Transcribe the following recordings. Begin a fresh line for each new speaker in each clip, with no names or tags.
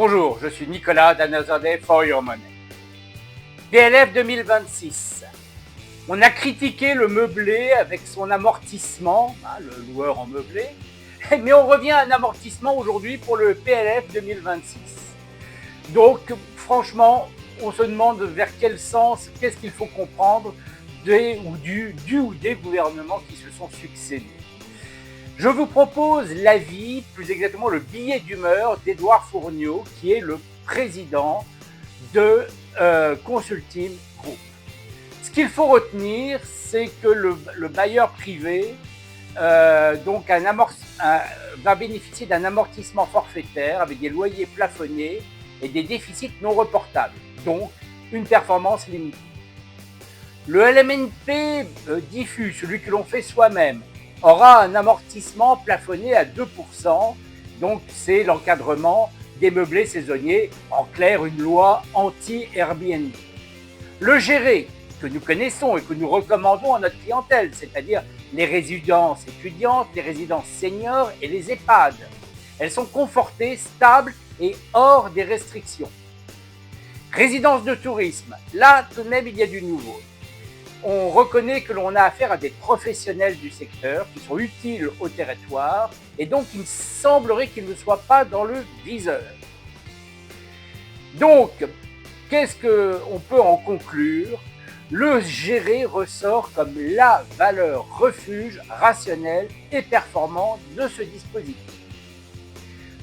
Bonjour, je suis Nicolas d'Another Day for Your Money. PLF 2026. On a critiqué le meublé avec son amortissement, le loueur en meublé, mais on revient à un amortissement aujourd'hui pour le PLF 2026. Donc franchement, on se demande vers quel sens, qu'est-ce qu'il faut comprendre du ou des gouvernements qui se sont succédés. Je vous propose l'avis, plus exactement le billet d'humeur d'Édouard Fourniot, qui est le président de Consulting Group. Ce qu'il faut retenir, c'est que le bailleur privé va bénéficier d'un amortissement forfaitaire avec des loyers plafonnés et des déficits non reportables, donc une performance limitée. Le LMNP diffus, celui que l'on fait soi-même, aura un amortissement plafonné à 2%, donc c'est l'encadrement des meublés saisonniers, en clair une loi anti-Airbnb. Le géré, que nous connaissons et que nous recommandons à notre clientèle, c'est-à-dire les résidences étudiantes, les résidences seniors et les EHPAD. Elles sont confortées, stables et hors des restrictions. Résidence de tourisme, là tout de même il y a du nouveau. On reconnaît que l'on a affaire à des professionnels du secteur qui sont utiles au territoire et donc il semblerait qu'ils ne soient pas dans le viseur. Donc, qu'est-ce qu'on peut en conclure? Le géré ressort comme la valeur refuge rationnelle et performante de ce dispositif.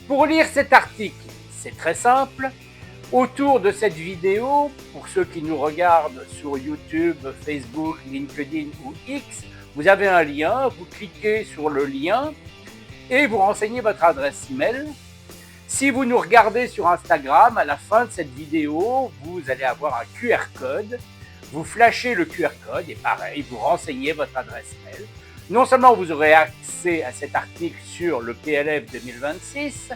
Pour lire cet article, c'est très simple. Autour de cette vidéo, pour ceux qui nous regardent sur YouTube, Facebook, LinkedIn ou X, vous avez un lien, vous cliquez sur le lien et vous renseignez votre adresse email. Si vous nous regardez sur Instagram, à la fin de cette vidéo, vous allez avoir un QR code. Vous flashez le QR code et pareil, vous renseignez votre adresse mail. Non seulement vous aurez accès à cet article sur le PLF 2026,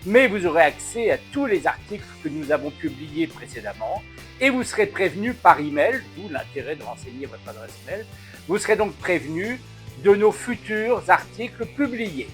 mais vous aurez accès à tous les articles que nous avons publiés précédemment et vous serez prévenu par email, d'où l'intérêt de renseigner votre adresse mail. Vous serez donc prévenu de nos futurs articles publiés.